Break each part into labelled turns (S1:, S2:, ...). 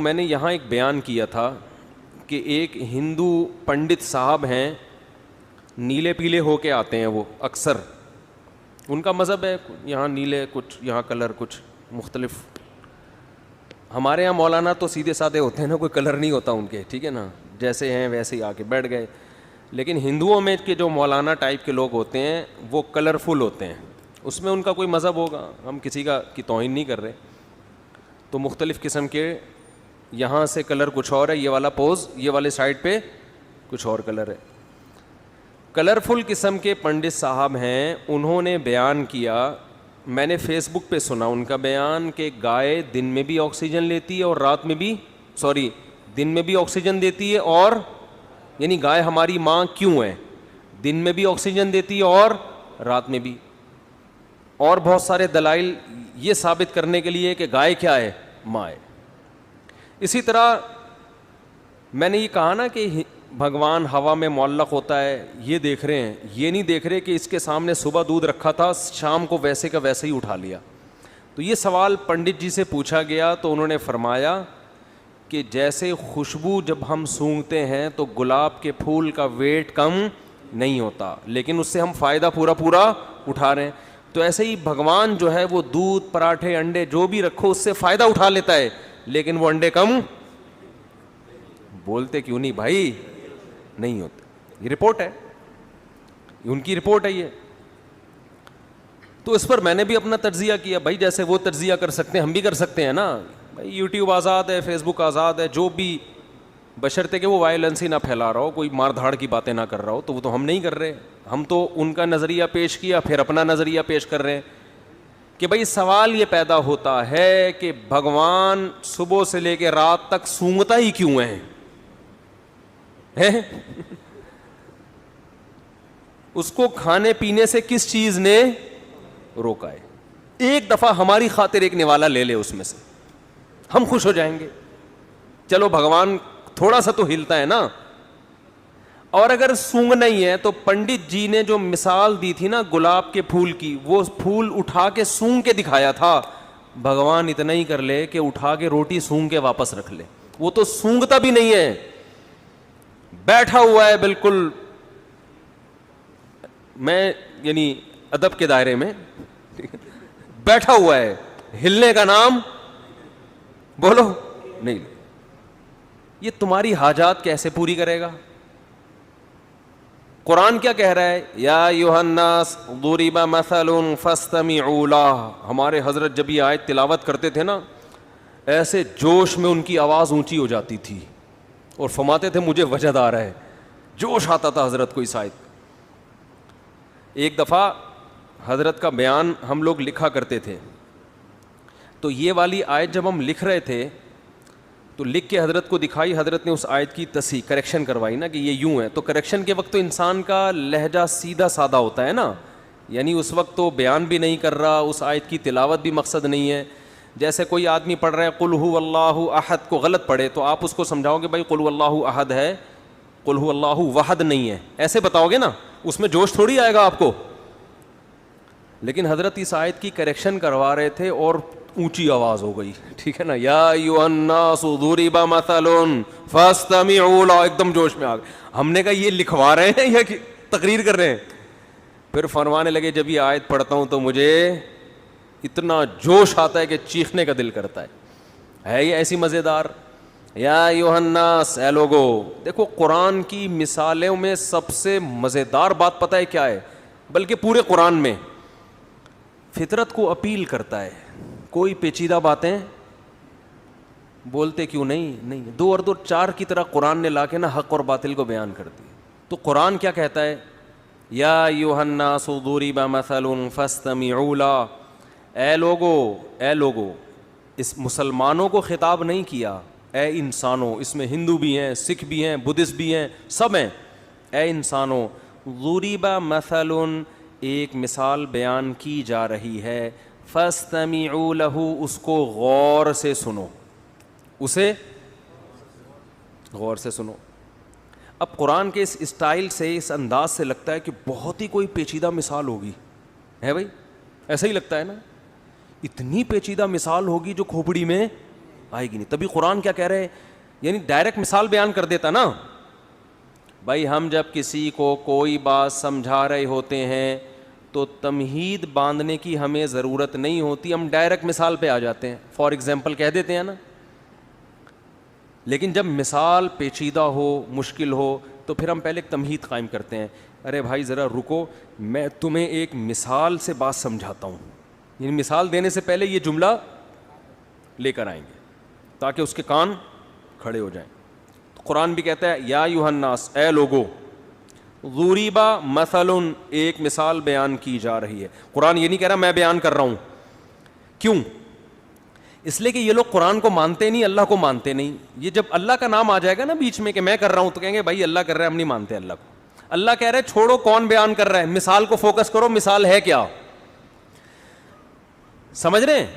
S1: میں نے یہاں ایک بیان کیا تھا کہ ایک ہندو پنڈت صاحب ہیں, نیلے پیلے ہو کے آتے ہیں وہ اکثر, ان کا مذہب ہے یہاں نیلے کچھ, یہاں کلر کچھ مختلف. ہمارے یہاں مولانا تو سیدھے سادے ہوتے ہیں نا, کوئی کلر نہیں ہوتا ان کے, ٹھیک ہے نا, جیسے ہیں ویسے ہی آ کے بیٹھ گئے. لیکن ہندوؤں میں کے جو مولانا ٹائپ کے لوگ ہوتے ہیں وہ کلرفل ہوتے ہیں, اس میں ان کا کوئی مذہب ہوگا, ہم کسی کا کی توہین نہیں کر رہے. تو مختلف قسم کے, یہاں سے کلر کچھ اور ہے, یہ والا پوز یہ والے سائڈ پہ کچھ اور کلر ہے. کلرفل قسم کے پنڈت صاحب ہیں, انہوں نے بیان کیا, میں نے فیس بک پہ سنا ان کا بیان, کہ گائے دن میں بھی آکسیجن لیتی ہے اور رات میں بھی, دن میں بھی آکسیجن دیتی ہے, اور یعنی گائے ہماری ماں کیوں ہے, دن میں بھی آکسیجن دیتی ہے اور رات میں بھی, اور بہت سارے دلائل یہ ثابت کرنے کے لیے کہ گائے کیا ہے, ماں ہے. اسی طرح میں نے یہ کہا نا کہ بھگوان ہوا میں معلق ہوتا ہے, یہ دیکھ رہے ہیں, یہ نہیں دیکھ رہے کہ اس کے سامنے صبح دودھ رکھا تھا, شام کو ویسے کا ویسے ہی اٹھا لیا. تو یہ سوال پنڈت جی سے پوچھا گیا تو انہوں نے فرمایا کہ جیسے خوشبو جب ہم سونگھتے ہیں تو گلاب کے پھول کا ویٹ کم نہیں ہوتا, لیکن اس سے ہم فائدہ پورا اٹھا رہے ہیں, تو ایسے ہی بھگوان جو ہے وہ دودھ, پراٹھے, انڈے جو بھی رکھو اس سے فائدہ اٹھا لیتا ہے, لیکن وہ انڈے کم بولتے کیوں نہیں بھائی, نہیں ہوتے. یہ رپورٹ ہے, ان کی رپورٹ ہے یہ. تو اس پر میں نے بھی اپنا تجزیہ کیا, بھائی جیسے وہ تجزیہ کر سکتے ہیں ہم بھی کر سکتے ہیں نا بھائی. یوٹیوب آزاد ہے, فیس بک آزاد ہے, جو بھی, بشرطے کہ وہ وائلنس ہی نہ پھیلا رہا ہو, کوئی مار دھاڑ کی باتیں نہ کر رہا ہو, تو وہ تو ہم نہیں کر رہے. ہم تو ان کا نظریہ پیش کیا, پھر اپنا نظریہ پیش کر رہے ہیں کہ بھائی سوال یہ پیدا ہوتا ہے کہ بھگوان صبح سے لے کے رات تک سونگتا ہی کیوں ہے اس کو کھانے پینے سے کس چیز نے روکا ہے؟ ایک دفعہ ہماری خاطر ایک نوالا لے لے اس میں سے, ہم خوش ہو جائیں گے. چلو بھگوان تھوڑا سا تو ہلتا ہے نا. اور اگر سونگنا ہی ہے تو پنڈت جی نے جو مثال دی تھی نا گلاب کے پھول کی, وہ پھول اٹھا کے سونگ کے دکھایا تھا. بھگوان اتنا ہی کر لے کہ اٹھا کے روٹی سونگ کے واپس رکھ لے, وہ تو سونگتا بھی نہیں ہے, بیٹھا ہوا ہے بالکل, میں یعنی ادب کے دائرے میں بیٹھا ہوا ہے, ہلنے کا نام بولو نہیں. یہ تمہاری حاجات کیسے پوری کرے گا؟ قرآن کیا کہہ رہا ہے, یا ایھا الناس ضرب مثل فاستمعوا لہ. ہمارے حضرت جب یہ آیت تلاوت کرتے تھے نا, ایسے جوش میں ان کی آواز اونچی ہو جاتی تھی اور فرماتے تھے مجھے وجد آ رہا ہے, جوش آتا تھا حضرت کو اس آیت. ایک دفعہ حضرت کا بیان ہم لوگ لکھا کرتے تھے, تو یہ والی آیت جب ہم لکھ رہے تھے تو لکھ کے حضرت کو دکھائی, حضرت نے اس آیت کی تصحیح کریکشن کروائی نا کہ یہ یوں ہے. تو کریکشن کے وقت تو انسان کا لہجہ سیدھا سادہ ہوتا ہے نا, یعنی اس وقت تو بیان بھی نہیں کر رہا, اس آیت کی تلاوت بھی مقصد نہیں ہے. جیسے کوئی آدمی پڑھ رہا ہے قل ھو اللہ احد کو غلط پڑھے تو آپ اس کو سمجھاؤ کہ بھائی قل ھو اللہ احد ہے, قل ھو اللہ وحد نہیں ہے, ایسے بتاؤ گے نا, اس میں جوش تھوڑی آئے گا آپ کو. لیکن حضرت اس آیت کی کریکشن کروا رہے تھے اور اونچی آواز ہو گئی, ٹھیک ہے نا, یا ایھا الناس ضرب مثل فاستمعوا لہ, ایک دم جوش میں آ گئے. ہم نے کہا یہ لکھوا رہے ہیں یا تقریر کر رہے ہیں؟ پھر فرمانے لگے جب یہ آیت پڑھتا ہوں تو مجھے اتنا جوش آتا ہے کہ چیخنے کا دل کرتا ہے یہ ایسی مزیدار. یا ایھا الناس, اے لوگو. دیکھو قرآن کی مثالوں میں سب سے مزیدار بات پتہ ہے کیا ہے, بلکہ پورے قرآن میں فطرت کو اپیل کرتا ہے. کوئی پیچیدہ باتیں بولتے کیوں نہیں, دو اور دو چار کی طرح قرآن نے لا کے نا حق اور باطل کو بیان کر دی. تو قرآن کیا کہتا ہے, یا ایھا الناس ضرب مثل فاستمعوا لہ, اے لوگو. اس مسلمانوں کو خطاب نہیں کیا, اے انسانوں. اس میں ہندو بھی ہیں, سکھ بھی ہیں, بدھسٹ بھی ہیں, سب ہیں. اے انسانوں, ضرب مثل, ایک مثال بیان کی جا رہی ہے, فاستمعوا لہ, اس کو غور سے سنو, اسے غور سے سنو. اب قرآن کے اس اسٹائل سے, اس انداز سے لگتا ہے کہ بہت ہی کوئی پیچیدہ مثال ہوگی, ہے بھائی, ایسا ہی لگتا ہے نا, اتنی پیچیدہ مثال ہوگی جو کھوپڑی میں آئے گی نہیں. تبھی قرآن کیا کہہ رہے ہیں, یعنی ڈائریکٹ مثال بیان کر دیتا نا بھائی. ہم جب کسی کو کوئی بات سمجھا رہے ہوتے ہیں تو تمہید باندھنے کی ہمیں ضرورت نہیں ہوتی, ہم ڈائریکٹ مثال پہ آ جاتے ہیں, فار ایگزامپل کہہ دیتے ہیں نا. لیکن جب مثال پیچیدہ ہو, مشکل ہو, تو پھر ہم پہلے ایک تمہید قائم کرتے ہیں. ارے بھائی ذرا رکو, میں تمہیں ایک مثال سے بات سمجھاتا ہوں. یعنی مثال دینے سے پہلے یہ جملہ لے کر آئیں گے تاکہ اس کے کان کھڑے ہو جائیں. تو قرآن بھی کہتا ہے یا ایھا الناس, اے لوگو, ضُرِبَ مَثَلٌ, ایک مثال بیان کی جا رہی ہے. قرآن یہ نہیں کہہ رہا میں بیان کر رہا ہوں. کیوں؟ اس لیے کہ یہ لوگ قرآن کو مانتے نہیں, اللہ کو مانتے نہیں. یہ جب اللہ کا نام آ جائے گا نا بیچ میں کہ میں کر رہا ہوں, تو کہیں گے بھائی اللہ کر رہا ہے, ہم نہیں مانتے اللہ کو. اللہ کہہ رہے ہیں چھوڑو کون بیان کر رہا ہے, مثال کو فوکس کرو, مثال ہے کیا, سمجھ رہے ہیں؟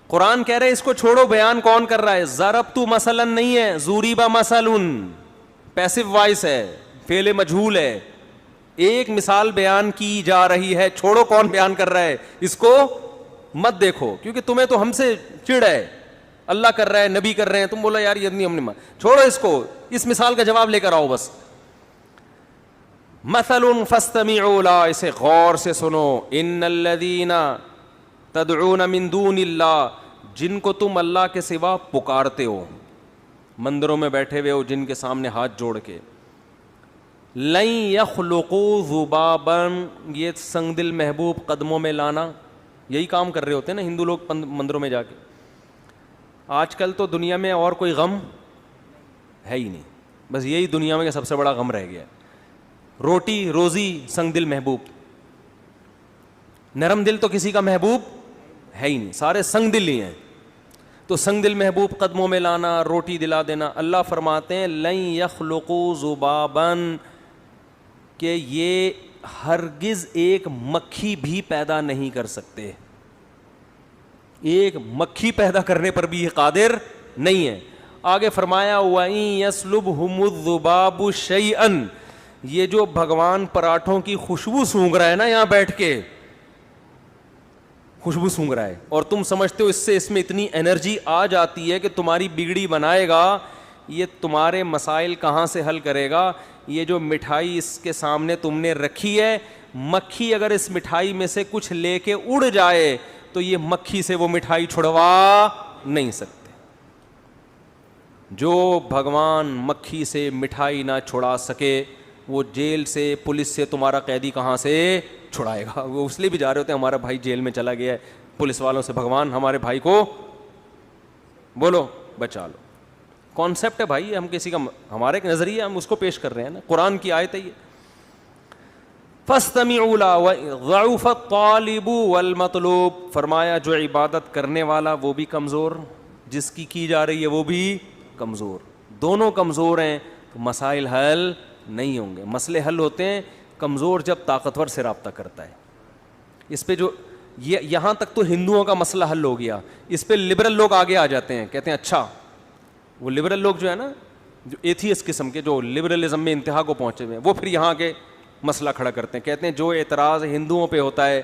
S1: قرآن کہہ رہے اس کو چھوڑو, بیان کون کر رہا ہے. ضربت مثلا نہیں ہے, ضُرِبَ مثل پیسو وائس ہے, فعل مجہول ہے. ایک مثال بیان کی جا رہی ہے, چھوڑو کون بیان کر رہا ہے, اس کو مت دیکھو, کیونکہ تمہیں تو ہم سے چڑ ہے. اللہ کر رہا ہے, نبی کر رہے ہیں, تم بولا یار یہ نہیں, ہم نہیں مان, چھوڑو اس کو, اس مثال کا جواب لے کر آؤ بس. مثل فاستمعوا لا, اسے غور سے سنو. ان الذین تدعون من دون اللہ, جن کو تم اللہ کے سوا پکارتے ہو, مندروں میں بیٹھے ہوئے ہو جن کے سامنے ہاتھ جوڑ کے, لن یخلقوا ذبابا, یہ سنگ دل محبوب قدموں میں لانا, یہی کام کر رہے ہوتے ہیں نا ہندو لوگ مندروں میں جا کے. آج کل تو دنیا میں اور کوئی غم ہے ہی نہیں, بس یہی دنیا میں سب سے بڑا غم رہ گیا ہے. روٹی روزی سنگ دل محبوب, نرم دل تو کسی کا محبوب ہے ہی نہیں, سارے سنگ دل ہی ہیں. تو سنگ دل محبوب قدموں میں لانا, روٹی دلا دینا. اللہ فرماتے ہیں لن یخلقوا ذبابا, کہ یہ ہرگز ایک مکھی بھی پیدا نہیں کر سکتے. ایک مکھی پیدا کرنے پر بھی یہ قادر نہیں ہے. آگے فرمایا وَإِن يَسْلُبْهُمُ الذُّبَابُ شَيْئًا, یہ جو بھگوان پراٹھوں کی خوشبو سونگھ رہا ہے نا یہاں بیٹھ کے, خوشبو سونگھ رہا ہے, اور تم سمجھتے ہو اس میں اتنی انرجی آ جاتی ہے کہ تمہاری بگڑی بنائے گا, یہ تمہارے مسائل کہاں سے حل کرے گا. یہ جو مٹھائی اس کے سامنے تم نے رکھی ہے, مکھی اگر اس مٹھائی میں سے کچھ لے کے اڑ جائے تو یہ مکھی سے وہ مٹھائی چھڑوا نہیں سکتے. جو بھگوان مکھی سے مٹھائی نہ چھڑا سکے, وہ جیل سے پولیس سے تمہارا قیدی کہاں سے چھڑائے گا. وہ اس لیے بھی جا رہے ہوتے ہیں ہمارا بھائی جیل میں چلا گیا ہے, پولیس والوں سے بھگوان ہمارے بھائی کو بولو بچا لو. کانسیپٹ ہے بھائی, ہم کسی کا, ہمارا ایک نظریہ ہم اس کو پیش کر رہے ہیں نا, قرآن کی آیت ہے یہ. فاستمعوا له ضعف الطالب والمطلوب, فرمایا جو عبادت کرنے والا وہ بھی کمزور, جس کی جا رہی ہے وہ بھی کمزور, دونوں کمزور ہیں, تو مسائل حل نہیں ہوں گے. مسئلے حل ہوتے ہیں کمزور جب طاقتور سے رابطہ کرتا ہے. اس پہ جو یہاں تک تو ہندوؤں کا مسئلہ حل ہو گیا, اس پہ لبرل لوگ آگے آ جاتے ہیں, کہتے ہیں اچھا وہ لبرل لوگ جو ہے نا, جو ایتھیسٹ قسم کے, جو لبرلزم میں انتہا کو پہنچے ہوئے ہیں, وہ پھر یہاں کے مسئلہ کھڑا کرتے ہیں. کہتے ہیں جو اعتراض ہندوؤں پہ ہوتا ہے,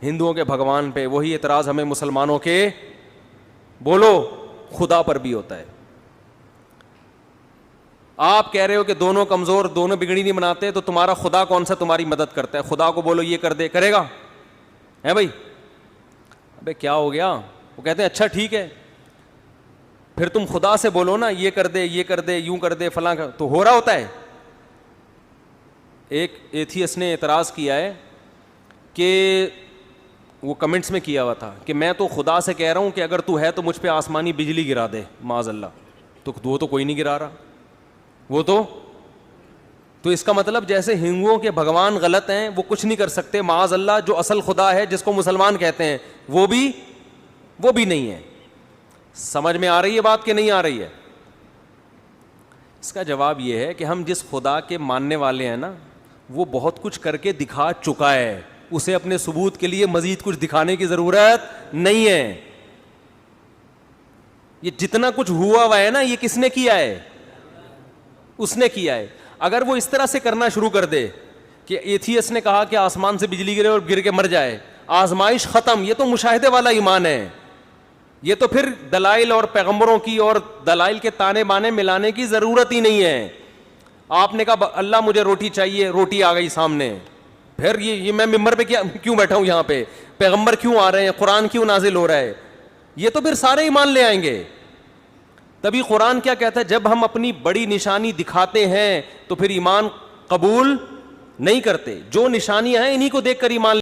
S1: ہندوؤں کے بھگوان پہ, وہی اعتراض ہمیں مسلمانوں کے بولو خدا پر بھی ہوتا ہے. آپ کہہ رہے ہو کہ دونوں کمزور, دونوں بگڑی نہیں بناتے, تو تمہارا خدا کون سا تمہاری مدد کرتا ہے؟ خدا کو بولو یہ کر دے, کرے گا ہے بھائی؟ ابے کیا ہو گیا؟ وہ کہتے ہیں اچھا ٹھیک ہے, پھر تم خدا سے بولو نا یہ کر دے, یہ کر دے, یوں کر دے, فلاں کر, تو ہو رہا ہوتا ہے. ایک ایتھیسٹ نے اعتراض کیا ہے کہ وہ کمنٹس میں کیا ہوا تھا کہ میں تو خدا سے کہہ رہا ہوں کہ اگر تو ہے تو مجھ پہ آسمانی بجلی گرا دے, معاذ اللہ. تو وہ تو کوئی نہیں گرا رہا, وہ تو اس کا مطلب جیسے ہندوؤں کے بھگوان غلط ہیں, وہ کچھ نہیں کر سکتے, معاذ اللہ جو اصل خدا ہے جس کو مسلمان کہتے ہیں وہ بھی نہیں ہے. سمجھ میں آ رہی ہے بات کہ نہیں آ رہی ہے؟ اس کا جواب یہ ہے کہ ہم جس خدا کے ماننے والے ہیں نا, وہ بہت کچھ کر کے دکھا چکا ہے, اسے اپنے ثبوت کے لیے مزید کچھ دکھانے کی ضرورت نہیں ہے. یہ جتنا کچھ ہوا ہے نا, یہ کس نے کیا ہے؟ اس نے کیا ہے. اگر وہ اس طرح سے کرنا شروع کر دے کہ ایتھیسٹ نے کہا کہ آسمان سے بجلی گرے اور گر کے مر جائے, آزمائش ختم, یہ تو مشاہدے والا ایمان ہے. یہ تو پھر دلائل اور پیغمبروں کی اور دلائل کے تانے بانے ملانے کی ضرورت ہی نہیں ہے. آپ نے کہا اللہ مجھے روٹی چاہیے, روٹی آ گئی سامنے, پھر یہ میں ممبر پہ کیوں بیٹھا ہوں یہاں پہ, پیغمبر کیوں آ رہے ہیں, قرآن کیوں نازل ہو رہا ہے, یہ تو پھر سارے ایمان لے آئیں گے. تبھی قرآن کیا کہتا ہے, جب ہم اپنی بڑی نشانی دکھاتے ہیں تو پھر ایمان قبول نہیں کرتے. جو نشانیاں ہیں انہی کو دیکھ کر ایمان